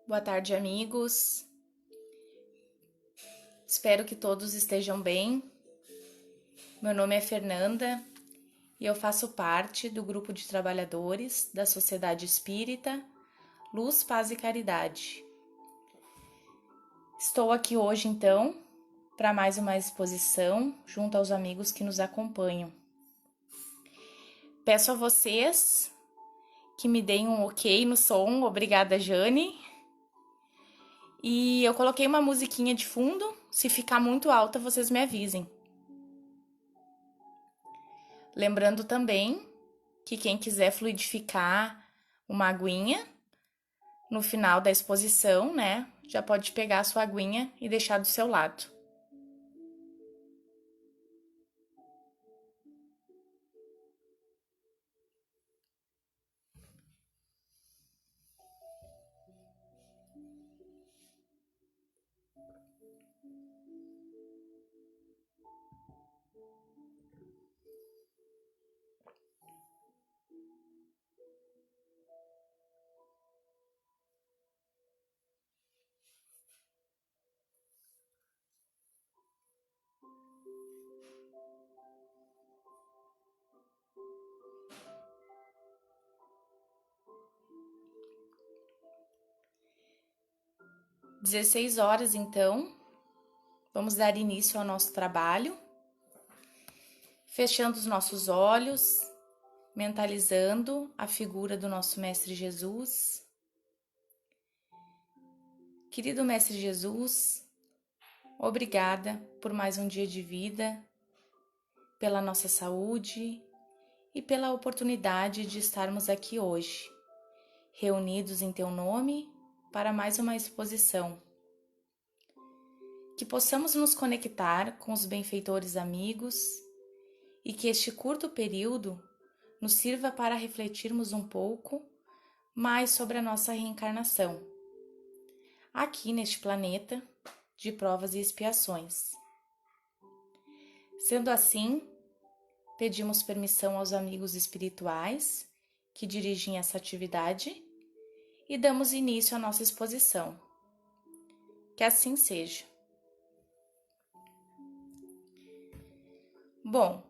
Boa tarde, amigos. Espero que todos estejam bem. Meu nome é Fernanda e eu faço parte do grupo de trabalhadores da Sociedade Espírita Luz, Paz e Caridade. Estou aqui hoje, então, para mais uma exposição junto aos amigos que nos acompanham. Peço a vocês que me deem um ok no som. Obrigada, Jane. E eu coloquei uma musiquinha de fundo. Se ficar muito alta, vocês me avisem. Lembrando também que quem quiser fluidificar uma aguinha no final da exposição, né, já pode pegar a sua aguinha e deixar do seu lado. Às 16 horas, então, vamos dar início ao nosso trabalho, fechando os nossos olhos, mentalizando a figura do nosso Mestre Jesus. Querido Mestre Jesus, obrigada por mais um dia de vida, pela nossa saúde e pela oportunidade de estarmos aqui hoje, reunidos em Teu nome para mais uma exposição. Que possamos nos conectar com os benfeitores amigos e que este curto período nos sirva para refletirmos um pouco mais sobre a nossa reencarnação, aqui neste planeta de provas e expiações. Sendo assim, pedimos permissão aos amigos espirituais que dirigem essa atividade e damos início à nossa exposição. Que assim seja. Bom,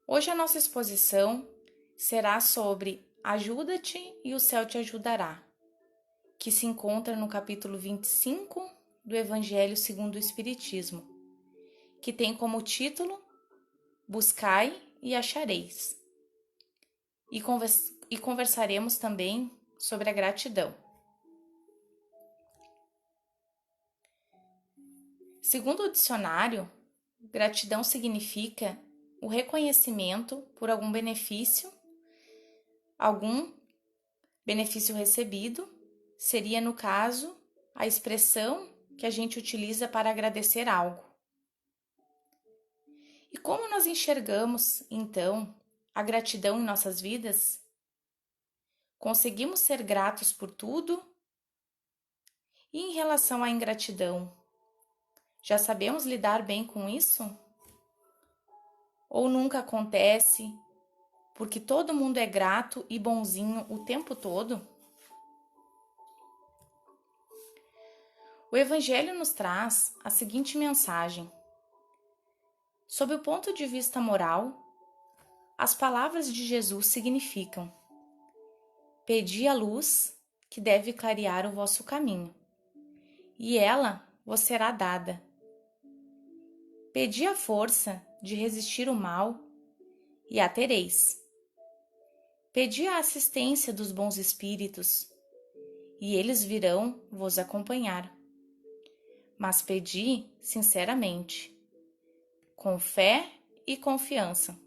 hoje a nossa exposição será sobre Ajuda-te e o céu te ajudará, que se encontra no capítulo 25 do Evangelho segundo o Espiritismo, que tem como título Buscai e achareis. E conversaremos também sobre a gratidão. Segundo o dicionário, gratidão significa o reconhecimento por algum benefício recebido, seria, no caso, a expressão que a gente utiliza para agradecer algo. E como nós enxergamos, então, a gratidão em nossas vidas? Conseguimos ser gratos por tudo? E em relação à ingratidão, já sabemos lidar bem com isso? Ou nunca acontece porque todo mundo é grato e bonzinho o tempo todo? O Evangelho nos traz a seguinte mensagem. Sob o ponto de vista moral, as palavras de Jesus significam: pedi a luz que deve clarear o vosso caminho, e ela vos será dada. Pedi a força de resistir o mal, e a tereis. Pedi a assistência dos bons espíritos, e eles virão vos acompanhar. Mas pedi sinceramente, com fé e confiança.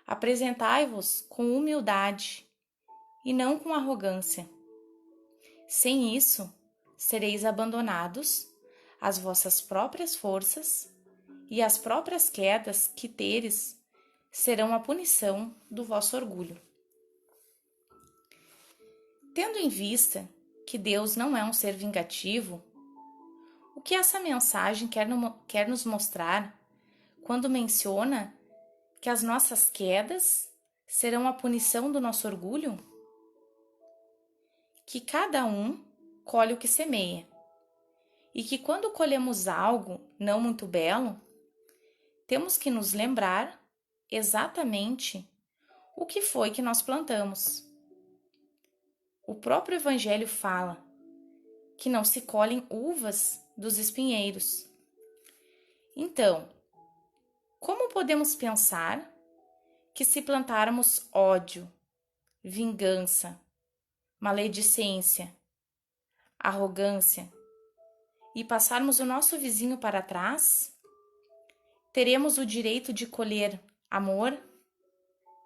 Apresentai-vos com humildade e não com arrogância. Sem isso, sereis abandonados às vossas próprias forças e as próprias quedas que teres serão a punição do vosso orgulho. Tendo em vista que Deus não é um ser vingativo, o que essa mensagem quer nos mostrar quando menciona que as nossas quedas serão a punição do nosso orgulho? Que cada um colhe o que semeia, e que quando colhemos algo não muito belo, temos que nos lembrar exatamente o que foi que nós plantamos. O próprio Evangelho fala que não se colhem uvas dos espinheiros. Então, como podemos pensar que se plantarmos ódio, vingança, maledicência, arrogância e passarmos o nosso vizinho para trás, teremos o direito de colher amor,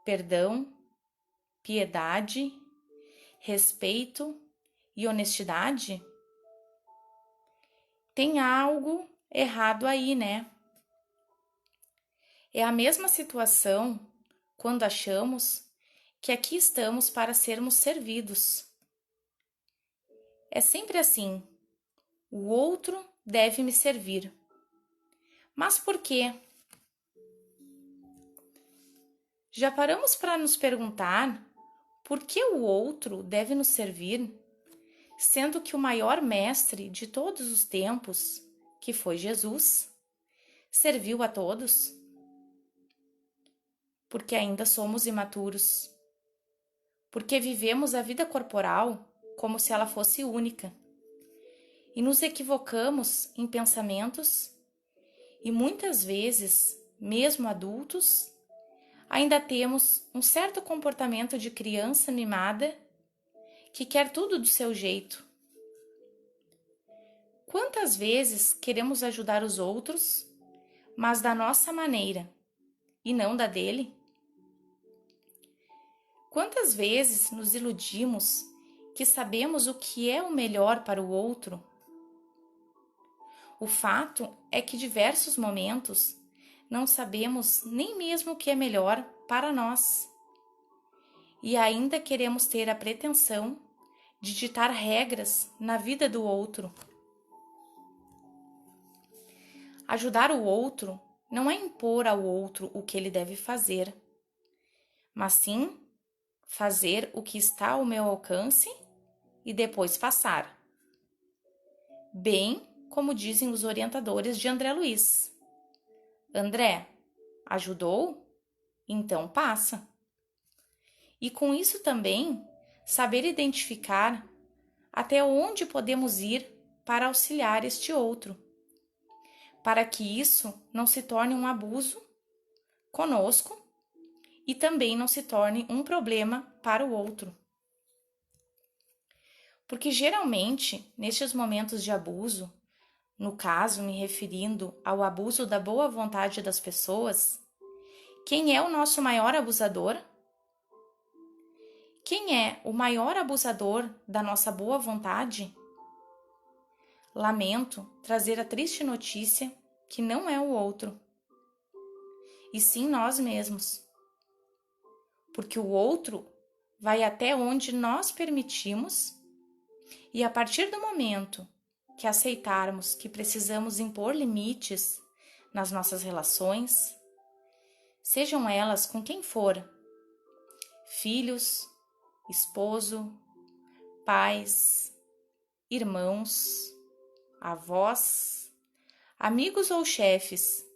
perdão, piedade, respeito e honestidade? Tem algo errado aí, né? É a mesma situação quando achamos que aqui estamos para sermos servidos. É sempre assim: o outro deve me servir. Mas por quê? Já paramos para nos perguntar por que o outro deve nos servir, sendo que o maior mestre de todos os tempos, que foi Jesus, serviu a todos? Porque ainda somos imaturos. Porque vivemos a vida corporal como se ela fosse única. E nos equivocamos em pensamentos e muitas vezes, mesmo adultos, ainda temos um certo comportamento de criança mimada que quer tudo do seu jeito. Quantas vezes queremos ajudar os outros, mas da nossa maneira e não da dele? Quantas vezes nos iludimos que sabemos o que é o melhor para o outro? O fato é que diversos momentos não sabemos nem mesmo o que é melhor para nós. E ainda queremos ter a pretensão de ditar regras na vida do outro. Ajudar o outro não é impor ao outro o que ele deve fazer, mas sim fazer o que está ao meu alcance e depois passar. Bem como dizem os orientadores de André Luiz. André, ajudou? Então passa. E com isso também, saber identificar até onde podemos ir para auxiliar este outro, para que isso não se torne um abuso conosco e também não se torne um problema para o outro. Porque geralmente, nestes momentos de abuso, no caso me referindo ao abuso da boa vontade das pessoas, quem é o nosso maior abusador? Quem é o maior abusador da nossa boa vontade? Lamento trazer a triste notícia que não é o outro, e sim nós mesmos. Porque o outro vai até onde nós permitimos, e a partir do momento que aceitarmos que precisamos impor limites nas nossas relações, sejam elas com quem for, filhos, esposo, pais, irmãos, avós, amigos ou chefes,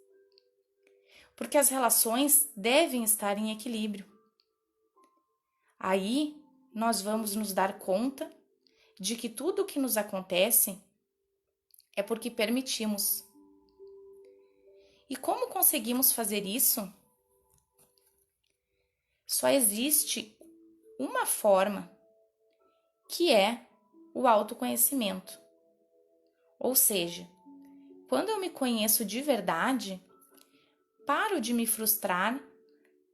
porque as relações devem estar em equilíbrio. Aí nós vamos nos dar conta de que tudo o que nos acontece é porque permitimos. E como conseguimos fazer isso? Só existe uma forma, que é o autoconhecimento. Ou seja, quando eu me conheço de verdade, paro de me frustrar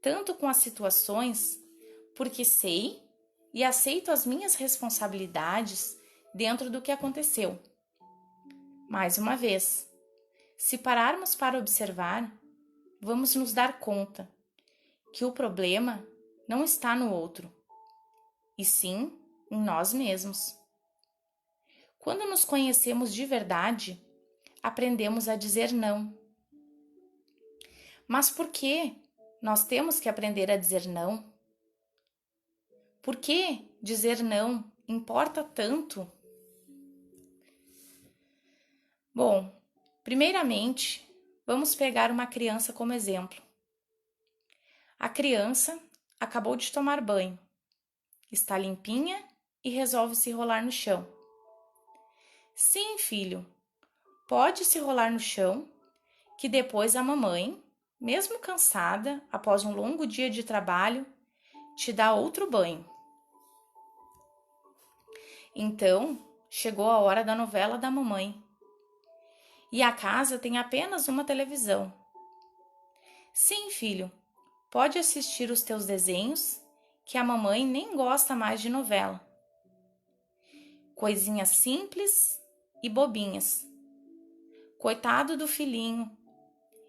tanto com as situações, porque sei e aceito as minhas responsabilidades dentro do que aconteceu. Mais uma vez, se pararmos para observar, vamos nos dar conta que o problema não está no outro, e sim em nós mesmos. Quando nos conhecemos de verdade, aprendemos a dizer não. Mas por que nós temos que aprender a dizer não? Por que dizer não importa tanto? Bom, primeiramente, vamos pegar uma criança como exemplo. A criança acabou de tomar banho, está limpinha e resolve se rolar no chão. Sim, filho, pode se rolar no chão, que depois a mamãe, mesmo cansada, após um longo dia de trabalho, te dá outro banho. Então, chegou a hora da novela da mamãe. E a casa tem apenas uma televisão. Sim, filho, pode assistir os teus desenhos, que a mamãe nem gosta mais de novela. Coisinhas simples e bobinhas. Coitado do filhinho,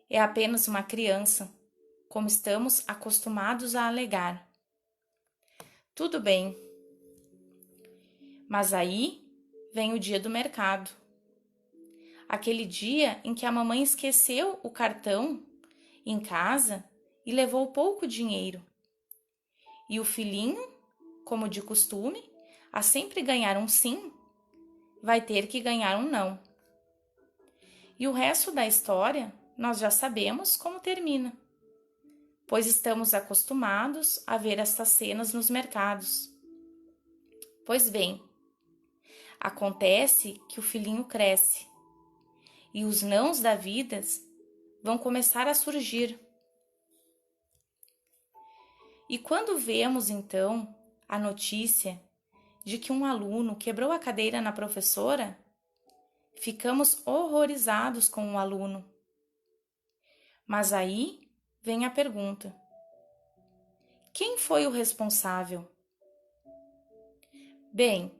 é apenas uma criança, como estamos acostumados a alegar. Tudo bem, mas aí vem o dia do mercado. Aquele dia em que a mamãe esqueceu o cartão em casa e levou pouco dinheiro. E o filhinho, como de costume, a sempre ganhar um sim, vai ter que ganhar um não. E o resto da história nós já sabemos como termina, pois estamos acostumados a ver estas cenas nos mercados. Pois bem, acontece que o filhinho cresce e os nãos da vida vão começar a surgir. E quando vemos então a notícia de que um aluno quebrou a cadeira na professora, ficamos horrorizados com o aluno. Mas aí vem a pergunta: quem foi o responsável? Bem,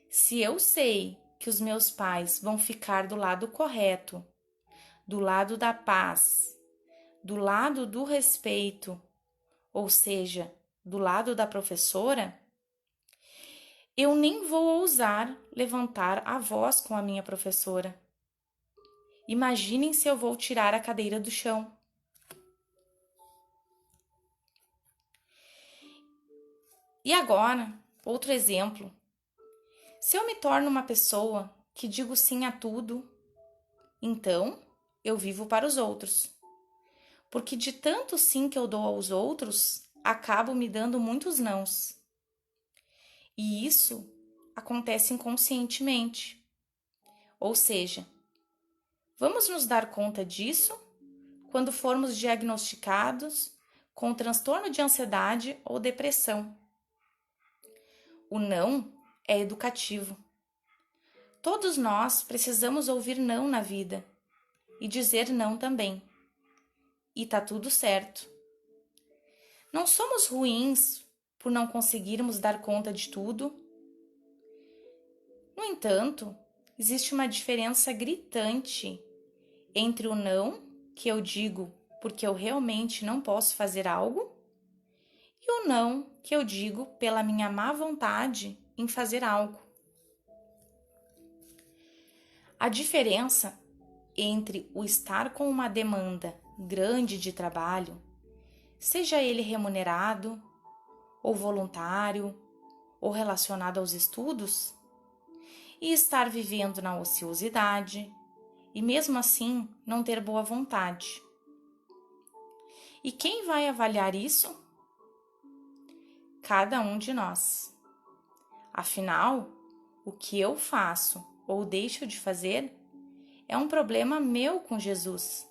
se eu sei que os meus pais vão ficar do lado correto, do lado da paz, do lado do respeito, ou seja, do lado da professora, eu nem vou ousar levantar a voz com a minha professora. Imaginem se eu vou tirar a cadeira do chão. E agora, outro exemplo. Se eu me torno uma pessoa que digo sim a tudo, então eu vivo para os outros. Porque de tanto sim que eu dou aos outros, acabo me dando muitos nãos. E isso acontece inconscientemente. Ou seja, vamos nos dar conta disso quando formos diagnosticados com transtorno de ansiedade ou depressão. O não é educativo. Todos nós precisamos ouvir não na vida e dizer não também. E tá tudo certo. Não somos ruins por não conseguirmos dar conta de tudo. No entanto, existe uma diferença gritante entre o não que eu digo porque eu realmente não posso fazer algo e o não que eu digo pela minha má vontade em fazer algo. A diferença entre o estar com uma demanda grande de trabalho, seja ele remunerado, ou voluntário, ou relacionado aos estudos, e estar vivendo na ociosidade, e mesmo assim não ter boa vontade. E quem vai avaliar isso? Cada um de nós. Afinal, o que eu faço ou deixo de fazer é um problema meu com Jesus.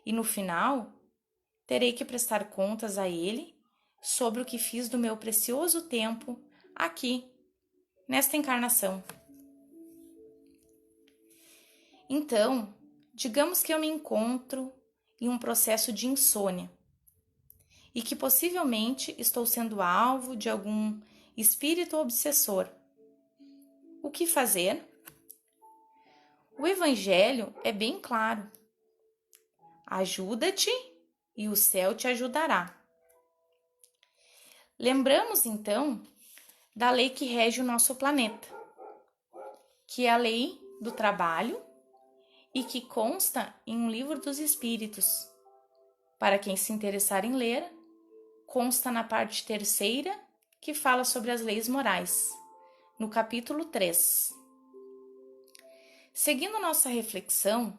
E no final, terei que prestar contas a Ele sobre o que fiz do meu precioso tempo aqui, nesta encarnação. Então, digamos que eu me encontro em um processo de insônia e que possivelmente estou sendo alvo de algum espírito obsessor. O que fazer? O Evangelho é bem claro. Ajuda-te e o céu te ajudará. Lembramos, então, da lei que rege o nosso planeta, que é a lei do trabalho e que consta em um livro dos Espíritos, Para quem se interessar em ler, consta na parte terceira, que fala sobre as leis morais, no capítulo 3. Seguindo nossa reflexão,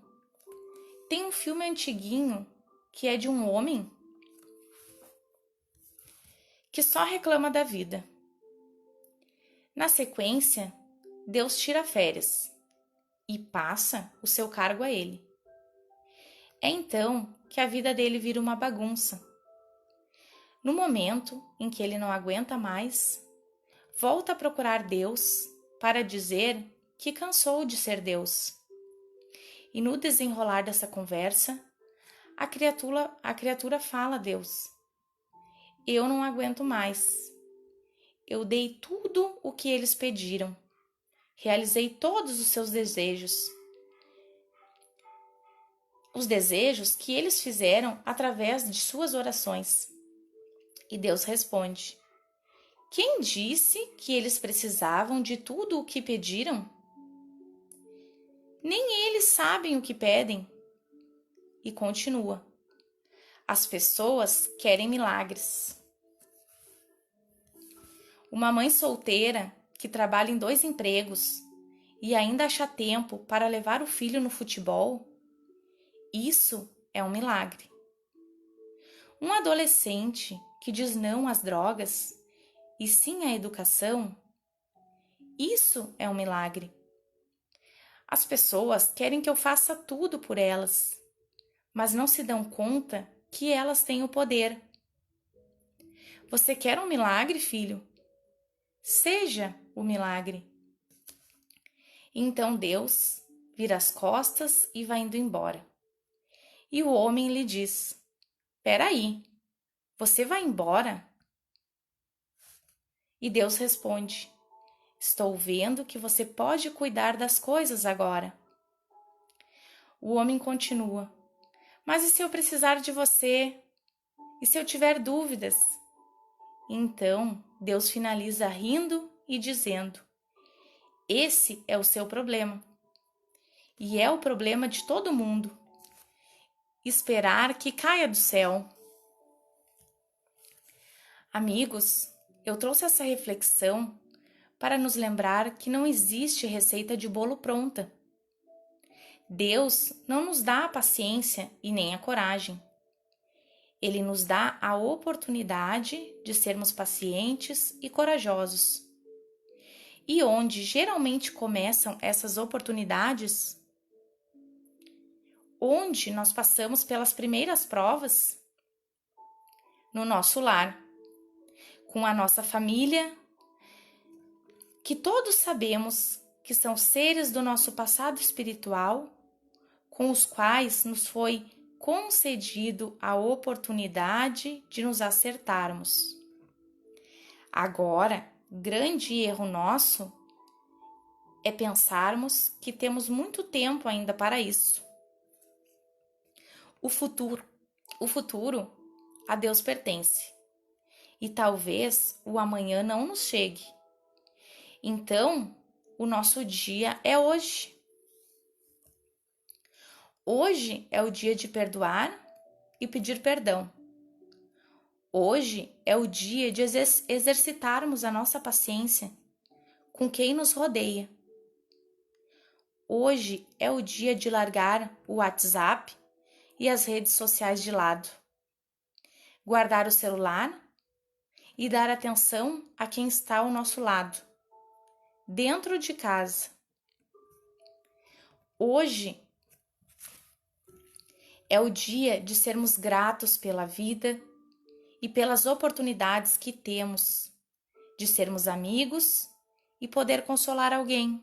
tem um filme antiguinho que é de um homem que só reclama da vida. Na sequência, Deus tira férias e passa o seu cargo a ele. É então que a vida dele vira uma bagunça. No momento em que ele não aguenta mais, volta a procurar Deus para dizer que cansou de ser Deus. E no desenrolar dessa conversa, a criatura fala a Deus: eu não aguento mais. Eu dei tudo o que eles pediram. Realizei todos os seus desejos. Os desejos que eles fizeram através de suas orações. E Deus responde: quem disse que eles precisavam de tudo o que pediram? Nem eles sabem o que pedem. E continua: as pessoas querem milagres. Uma mãe solteira que trabalha em 2 empregos e ainda acha tempo para levar o filho no futebol, isso é um milagre. Um adolescente que diz não às drogas e sim à educação, isso é um milagre. As pessoas querem que eu faça tudo por elas, mas não se dão conta que elas têm o poder. Você quer um milagre, filho? Seja o milagre. Então Deus vira as costas e vai indo embora. E o homem lhe diz: peraí, você vai embora? E Deus responde: estou vendo que você pode cuidar das coisas agora. O homem continua: mas e se eu precisar de você? E se eu tiver dúvidas? Então Deus finaliza rindo e dizendo: esse é o seu problema. E é o problema de todo mundo. Esperar que caia do céu. Amigos, eu trouxe essa reflexão para nos lembrar que não existe receita de bolo pronta. Deus não nos dá a paciência e nem a coragem. Ele nos dá a oportunidade de sermos pacientes e corajosos. E onde geralmente começam essas oportunidades? Onde nós passamos pelas primeiras provas? No nosso lar, com a nossa família, que todos sabemos que são seres do nosso passado espiritual, com os quais nos foi concedido a oportunidade de nos acertarmos. Agora, grande erro nosso é pensarmos que temos muito tempo ainda para isso. O futuro a Deus pertence. E talvez o amanhã não nos chegue. Então, o nosso dia é hoje. Hoje é o dia de perdoar e pedir perdão. Hoje é o dia de exercitarmos a nossa paciência com quem nos rodeia. Hoje é o dia de largar o WhatsApp e as redes sociais de lado. Guardar o celular e dar atenção a quem está ao nosso lado, dentro de casa. Hoje é o dia de sermos gratos pela vida e pelas oportunidades que temos de sermos amigos e poder consolar alguém.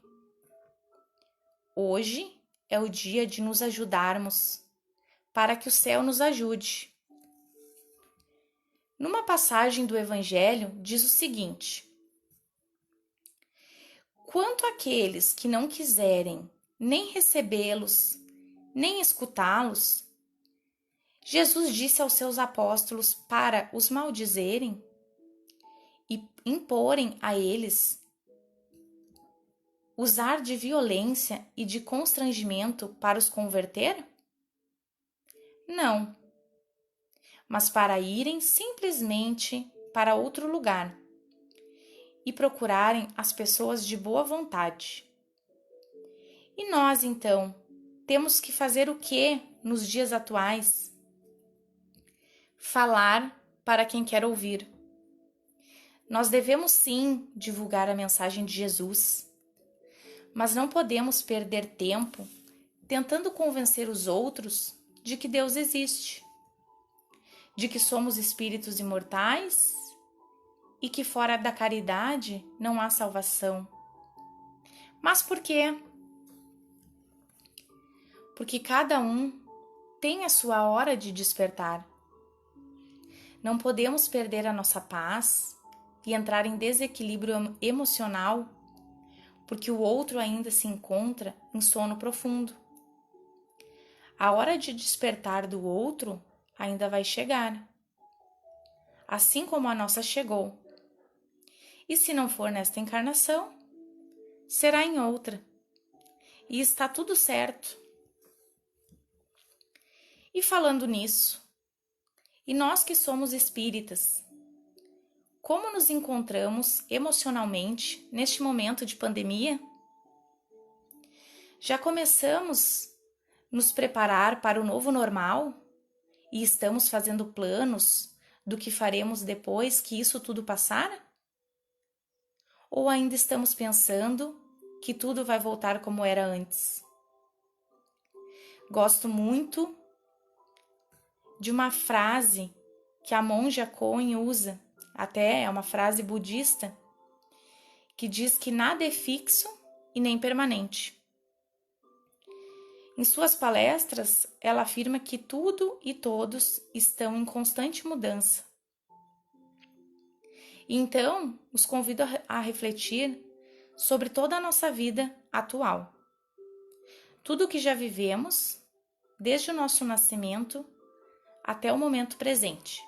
Hoje é o dia de nos ajudarmos para que o céu nos ajude. Numa passagem do Evangelho diz o seguinte: quanto àqueles que não quiserem nem recebê-los, nem escutá-los, Jesus disse aos seus apóstolos para os maldizerem e imporem a eles usar de violência e de constrangimento para os converter? Não. mas para irem simplesmente para outro lugar e procurarem as pessoas de boa vontade. E nós, então, temos que fazer o que nos dias atuais? Falar para quem quer ouvir. Nós devemos sim divulgar a mensagem de Jesus, mas não podemos perder tempo tentando convencer os outros de que Deus existe, de que somos espíritos imortais e que fora da caridade não há salvação. Mas por quê? Porque cada um tem a sua hora de despertar. Não podemos perder a nossa paz e entrar em desequilíbrio emocional porque o outro ainda se encontra em sono profundo. A hora de despertar do outro ainda vai chegar, assim como a nossa chegou. E se não for nesta encarnação, será em outra. E está tudo certo. E falando nisso, e nós que somos espíritas, como nos encontramos emocionalmente neste momento de pandemia? Já começamos a nos preparar para o novo normal e estamos fazendo planos do que faremos depois que isso tudo passar? Ou ainda estamos pensando que tudo vai voltar como era antes? Gosto muito de uma frase que a monja Koen usa, até é uma frase budista, que diz que nada é fixo e nem permanente. Em suas palestras, ela afirma que tudo e todos estão em constante mudança. E então, os convido a refletir sobre toda a nossa vida atual. Tudo o que já vivemos, desde o nosso nascimento até o momento presente.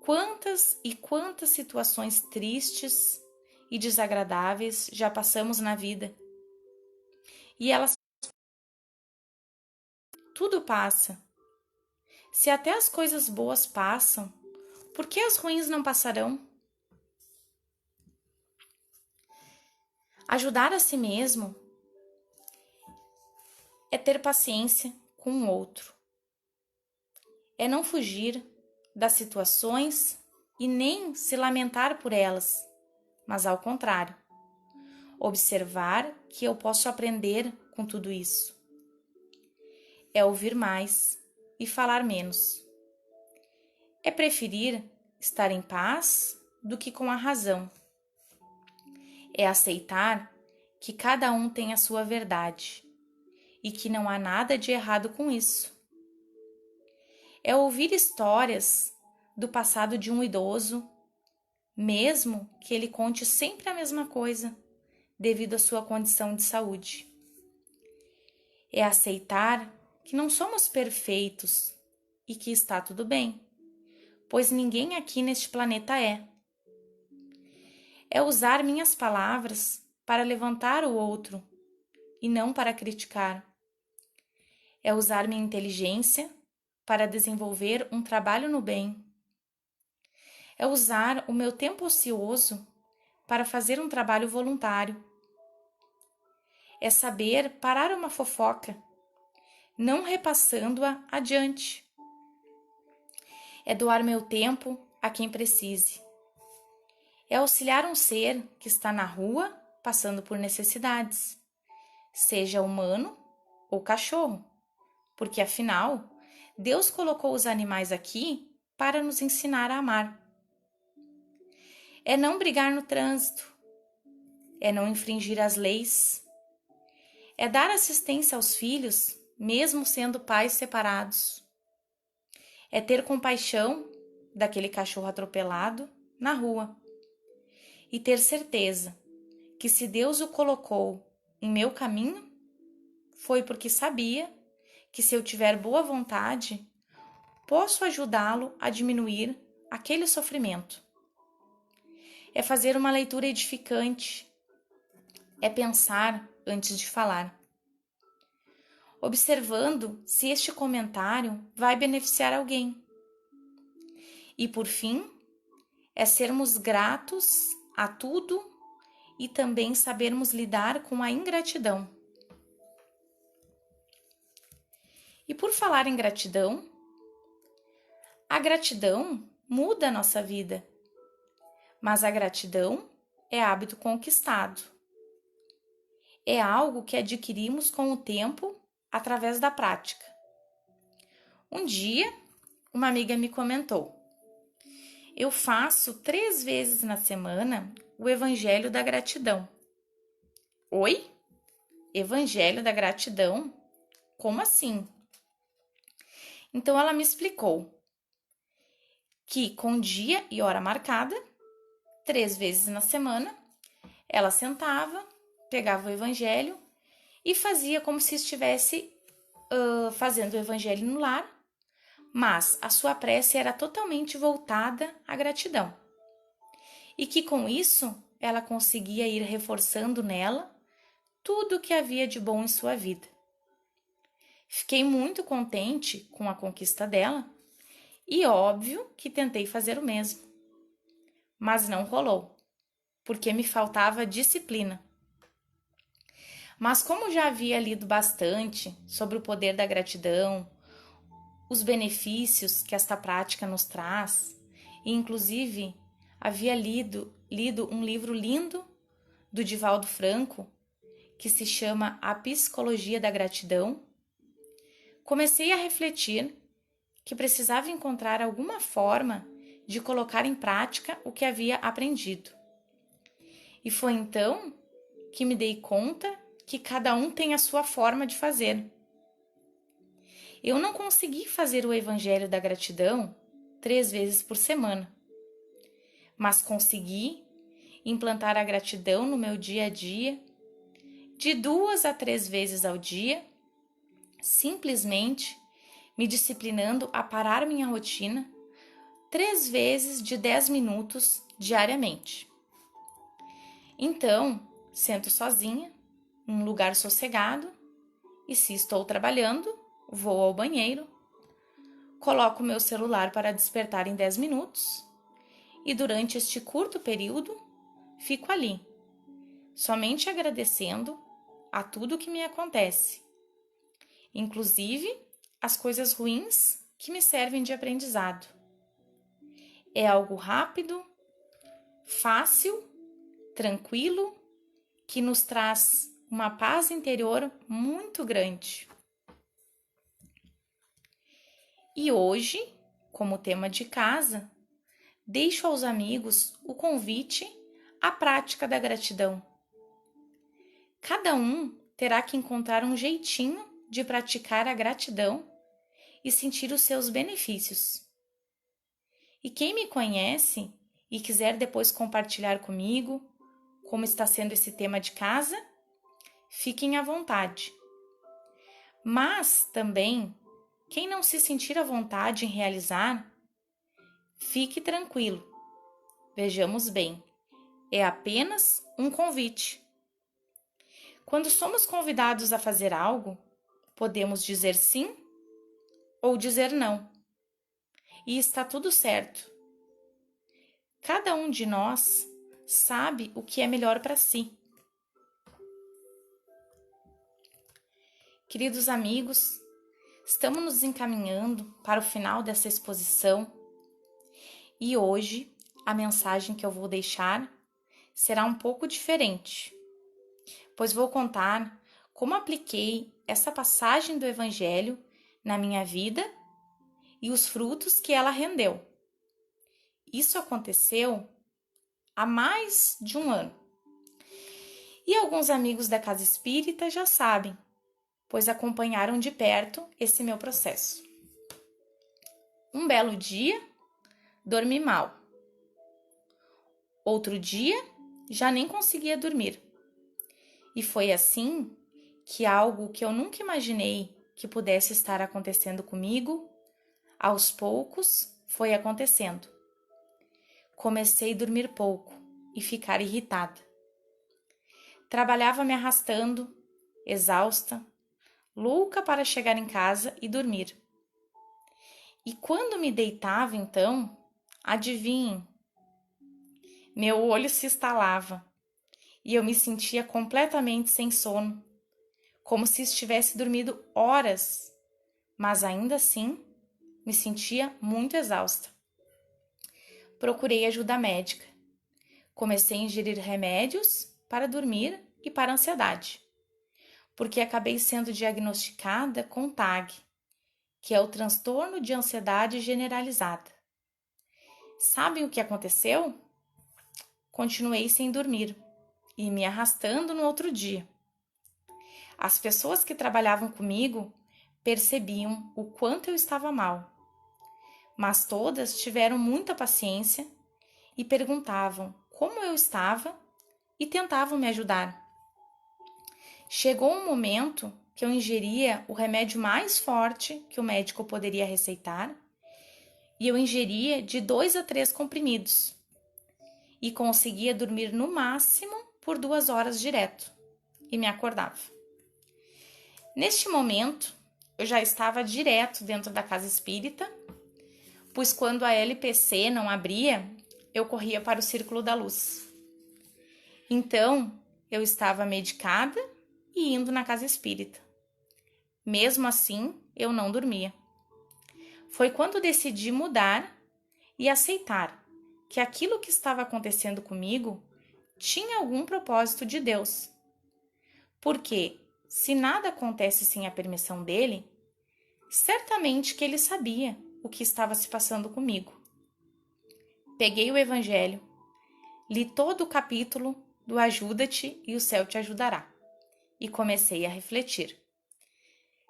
Quantas e quantas situações tristes e desagradáveis já passamos na vida. E elas tudo passa. Se até as coisas boas passam, por que as ruins não passarão? Ajudar a si mesmo é ter paciência com o outro. É não fugir das situações e nem se lamentar por elas, mas ao contrário, observar que eu posso aprender com tudo isso. É ouvir mais e falar menos. É preferir estar em paz do que com a razão. É aceitar que cada um tem a sua verdade e que não há nada de errado com isso. É ouvir histórias do passado de um idoso, mesmo que ele conte sempre a mesma coisa, devido à sua condição de saúde. É aceitar que não somos perfeitos e que está tudo bem, pois ninguém aqui neste planeta é. É usar minhas palavras para levantar o outro e não para criticar. É usar minha inteligência para desenvolver um trabalho no bem. É usar o meu tempo ocioso para fazer um trabalho voluntário. É saber parar uma fofoca, não repassando-a adiante. É doar meu tempo a quem precise. É auxiliar um ser que está na rua passando por necessidades, seja humano ou cachorro, porque afinal, Deus colocou os animais aqui para nos ensinar a amar. É não brigar no trânsito, é não infringir as leis, é dar assistência aos filhos, mesmo sendo pais separados. É ter compaixão daquele cachorro atropelado na rua e ter certeza que se Deus o colocou em meu caminho, foi porque sabia que se eu tiver boa vontade, posso ajudá-lo a diminuir aquele sofrimento. É fazer uma leitura edificante, é pensar antes de falar, observando se este comentário vai beneficiar alguém. E por fim, é sermos gratos a tudo e também sabermos lidar com a ingratidão. E por falar em gratidão, a gratidão muda a nossa vida, mas a gratidão é hábito conquistado. É algo que adquirimos com o tempo através da prática. Um dia, uma amiga me comentou: eu faço 3 vezes na semana o Evangelho da Gratidão. Oi? Evangelho da Gratidão? Como assim? Então ela me explicou que com dia e hora marcada, 3 vezes na semana, ela sentava, pegava o Evangelho e fazia como se estivesse fazendo o Evangelho no lar, mas a sua prece era totalmente voltada à gratidão. E que com isso ela conseguia ir reforçando nela tudo o que havia de bom em sua vida. Fiquei muito contente com a conquista dela e óbvio que tentei fazer o mesmo. Mas não rolou, porque me faltava disciplina. Mas como já havia lido bastante sobre o poder da gratidão, os benefícios que esta prática nos traz, e inclusive havia lido um livro lindo do Divaldo Franco, que se chama A Psicologia da Gratidão, comecei a refletir que precisava encontrar alguma forma de colocar em prática o que havia aprendido. E foi então que me dei conta que cada um tem a sua forma de fazer. Eu não consegui fazer o Evangelho da Gratidão 3 vezes por semana, mas consegui implantar a gratidão no meu dia a dia, de 2 a 3 vezes ao dia, simplesmente me disciplinando a parar minha rotina 3 vezes de 10 minutos diariamente. Então, sento sozinha, num lugar sossegado, e se estou trabalhando, vou ao banheiro, coloco meu celular para despertar em 10 minutos e durante este curto período fico ali, somente agradecendo a tudo que me acontece, inclusive as coisas ruins que me servem de aprendizado. É algo rápido, fácil, tranquilo, que nos traz uma paz interior muito grande. E hoje, como tema de casa, deixo aos amigos o convite à prática da gratidão. Cada um terá que encontrar um jeitinho de praticar a gratidão e sentir os seus benefícios. E quem me conhece e quiser depois compartilhar comigo como está sendo esse tema de casa, fiquem à vontade. Mas também, quem não se sentir à vontade em realizar, fique tranquilo. Vejamos bem, é apenas um convite. Quando somos convidados a fazer algo, podemos dizer sim ou dizer não. E está tudo certo. Cada um de nós sabe o que é melhor para si. Queridos amigos, estamos nos encaminhando para o final dessa exposição e hoje a mensagem que eu vou deixar será um pouco diferente, pois vou contar como apliquei essa passagem do Evangelho na minha vida e os frutos que ela rendeu. Isso aconteceu há mais de um ano. E alguns amigos da Casa Espírita já sabem, pois acompanharam de perto esse meu processo. Um belo dia, dormi mal. Outro dia, já nem conseguia dormir. E foi assim que algo que eu nunca imaginei que pudesse estar acontecendo comigo, aos poucos foi acontecendo. Comecei a dormir pouco e ficar irritada. Trabalhava me arrastando, exausta, louca para chegar em casa e dormir. E quando me deitava, então, Adivinhem, meu olho se estalava e eu me sentia completamente sem sono, como se estivesse dormindo horas, mas ainda assim me sentia muito exausta. Procurei ajuda médica. Comecei a ingerir remédios para dormir e para ansiedade, porque acabei sendo diagnosticada com TAG, que é o transtorno de ansiedade generalizada. Sabem o que aconteceu? Continuei sem dormir e me arrastando no outro dia. As pessoas que trabalhavam comigo percebiam o quanto eu estava mal, mas todas tiveram muita paciência e perguntavam como eu estava e tentavam me ajudar. Chegou um momento que eu ingeria o remédio mais forte que o médico poderia receitar e eu ingeria de 2 a 3 comprimidos e conseguia dormir no máximo por 2 horas direto e me acordava. Neste momento, eu já estava direto dentro da casa espírita, pois quando a LPC não abria, eu corria para o Círculo da Luz. Então, eu estava medicada e indo na casa espírita. Mesmo assim, eu não dormia. Foi quando decidi mudar e aceitar que aquilo que estava acontecendo comigo tinha algum propósito de Deus. Porque, se nada acontece sem a permissão dele, certamente que ele sabia o que estava se passando comigo. Peguei o Evangelho, li todo o capítulo do Ajuda-te e o céu te ajudará e comecei a refletir.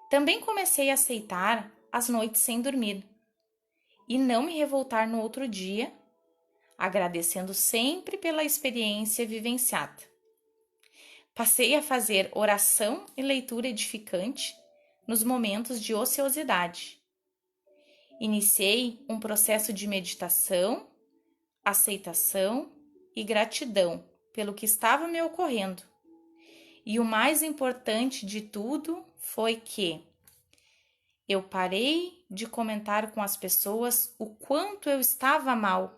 Também comecei a aceitar as noites sem dormir e não me revoltar no outro dia, agradecendo sempre pela experiência vivenciada. Passei a fazer oração e leitura edificante nos momentos de ociosidade. Iniciei um processo de meditação, aceitação e gratidão pelo que estava me ocorrendo. E o mais importante de tudo foi que eu parei de comentar com as pessoas o quanto eu estava mal,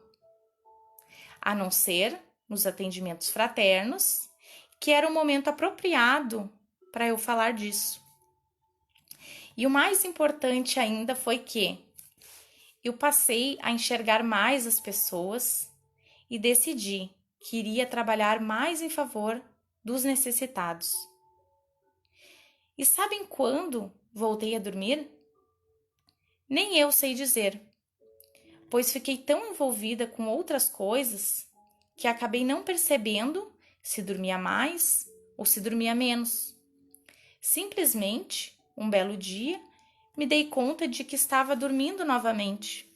a não ser nos atendimentos fraternos, que era o momento apropriado para eu falar disso. E o mais importante ainda foi que eu passei a enxergar mais as pessoas e decidi que iria trabalhar mais em favor dos necessitados. E sabem quando voltei a dormir? Nem eu sei dizer, pois fiquei tão envolvida com outras coisas que acabei não percebendo se dormia mais ou se dormia menos. Simplesmente, um belo dia, me dei conta de que estava dormindo novamente.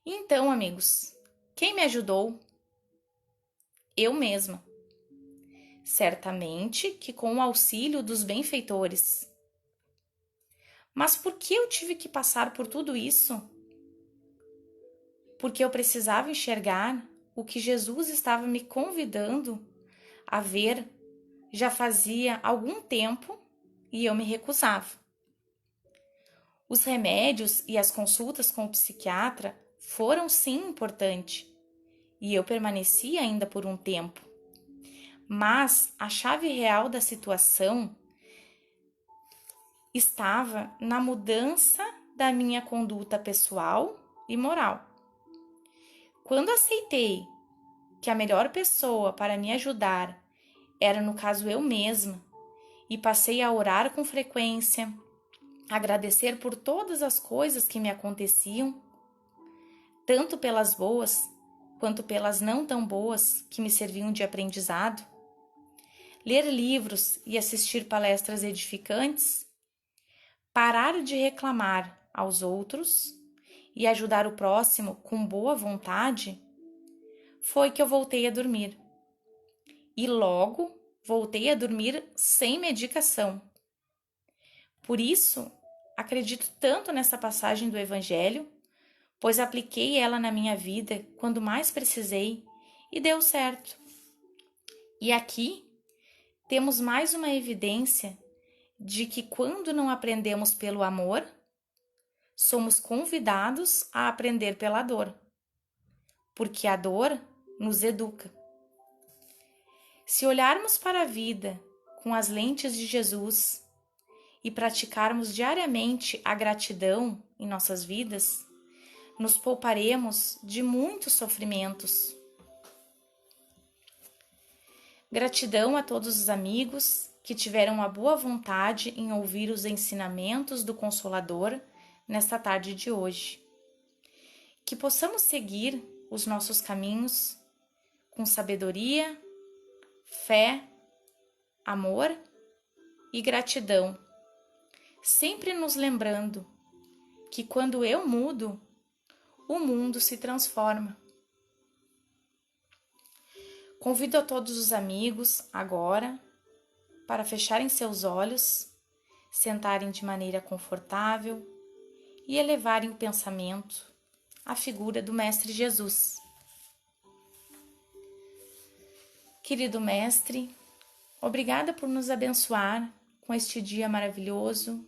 Então, amigos, quem me ajudou? Eu mesma. Certamente que com o auxílio dos benfeitores. Mas por que eu tive que passar por tudo isso? Porque eu precisava enxergar o que Jesus estava me convidando a ver já fazia algum tempo e eu me recusava. Os remédios e as consultas com o psiquiatra foram sim importantes e eu permaneci ainda por um tempo. Mas a chave real da situação estava na mudança da minha conduta pessoal e moral. Quando aceitei que a melhor pessoa para me ajudar era, no caso, eu mesma, e passei a orar com frequência, agradecer por todas as coisas que me aconteciam, tanto pelas boas quanto pelas não tão boas que me serviam de aprendizado, ler livros e assistir palestras edificantes, parar de reclamar aos outros e ajudar o próximo com boa vontade, foi que eu voltei a dormir. E logo voltei a dormir sem medicação. Por isso, acredito tanto nessa passagem do Evangelho, pois apliquei ela na minha vida quando mais precisei e deu certo. E aqui temos mais uma evidência de que quando não aprendemos pelo amor, somos convidados a aprender pela dor, porque a dor nos educa. Se olharmos para a vida com as lentes de Jesus e praticarmos diariamente a gratidão em nossas vidas, nos pouparemos de muitos sofrimentos. Gratidão a todos os amigos que tiveram a boa vontade em ouvir os ensinamentos do Consolador nesta tarde de hoje. Que possamos seguir os nossos caminhos com sabedoria, fé, amor e gratidão, sempre nos lembrando que quando eu mudo, o mundo se transforma. Convido a todos os amigos agora para fecharem seus olhos, sentarem de maneira confortável e elevarem o pensamento à figura do Mestre Jesus. Querido Mestre, obrigada por nos abençoar com este dia maravilhoso.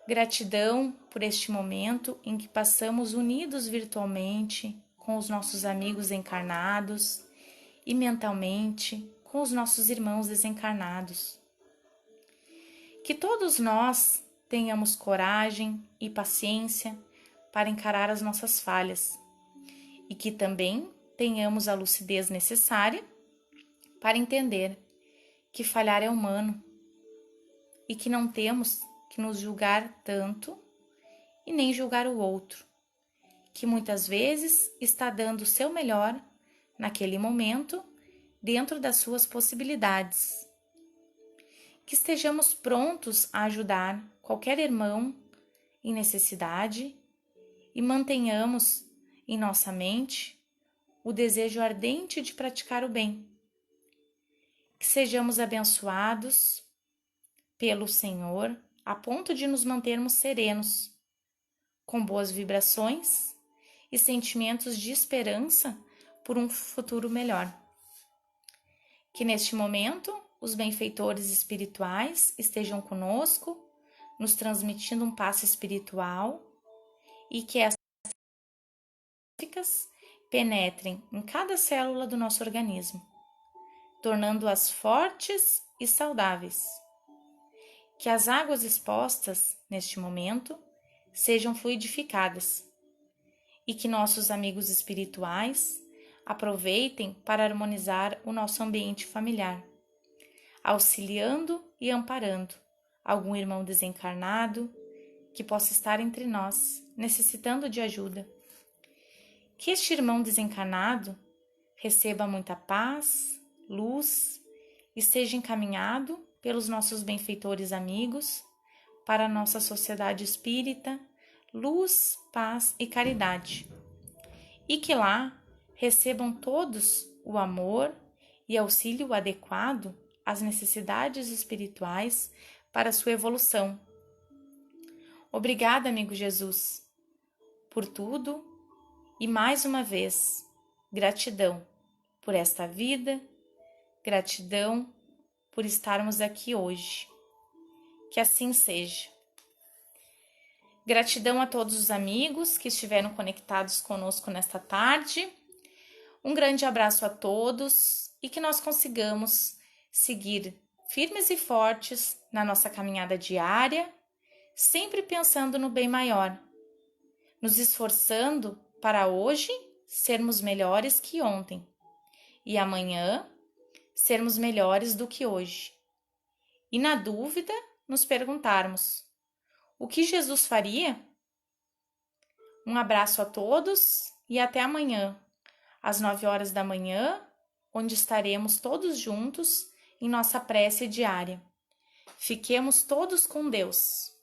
Gratidão por este momento em que passamos unidos virtualmente com os nossos amigos encarnados e mentalmente com os nossos irmãos desencarnados. Que todos nós tenhamos coragem e paciência para encarar as nossas falhas e que também tenhamos a lucidez necessária para entender que falhar é humano e que não temos que nos julgar tanto e nem julgar o outro, que muitas vezes está dando o seu melhor naquele momento dentro das suas possibilidades. Que estejamos prontos a ajudar qualquer irmão em necessidade e mantenhamos em nossa mente o desejo ardente de praticar o bem. Que sejamos abençoados pelo Senhor a ponto de nos mantermos serenos, com boas vibrações e sentimentos de esperança por um futuro melhor. Que neste momento os benfeitores espirituais estejam conosco, nos transmitindo um passe espiritual e que essas práticas penetrem em cada célula do nosso organismo, tornando-as fortes e saudáveis. Que as águas expostas neste momento sejam fluidificadas e que nossos amigos espirituais aproveitem para harmonizar o nosso ambiente familiar, auxiliando e amparando algum irmão desencarnado que possa estar entre nós, necessitando de ajuda. Que este irmão desencarnado receba muita paz, luz e seja encaminhado pelos nossos benfeitores amigos para a nossa sociedade espírita, luz, paz e caridade. E que lá recebam todos o amor e auxílio adequado às necessidades espirituais para sua evolução. Obrigada, amigo Jesus, por tudo e mais uma vez, gratidão por esta vida, gratidão por estarmos aqui hoje. Que assim seja. Gratidão a todos os amigos que estiveram conectados conosco nesta tarde. Um grande abraço a todos e que nós consigamos seguir firmes e fortes na nossa caminhada diária, sempre pensando no bem maior, nos esforçando para hoje sermos melhores que ontem e amanhã sermos melhores do que hoje. E na dúvida, nos perguntarmos: o que Jesus faria? Um abraço a todos e até amanhã, às 9 horas da manhã, onde estaremos todos juntos em nossa prece diária. Fiquemos todos com Deus.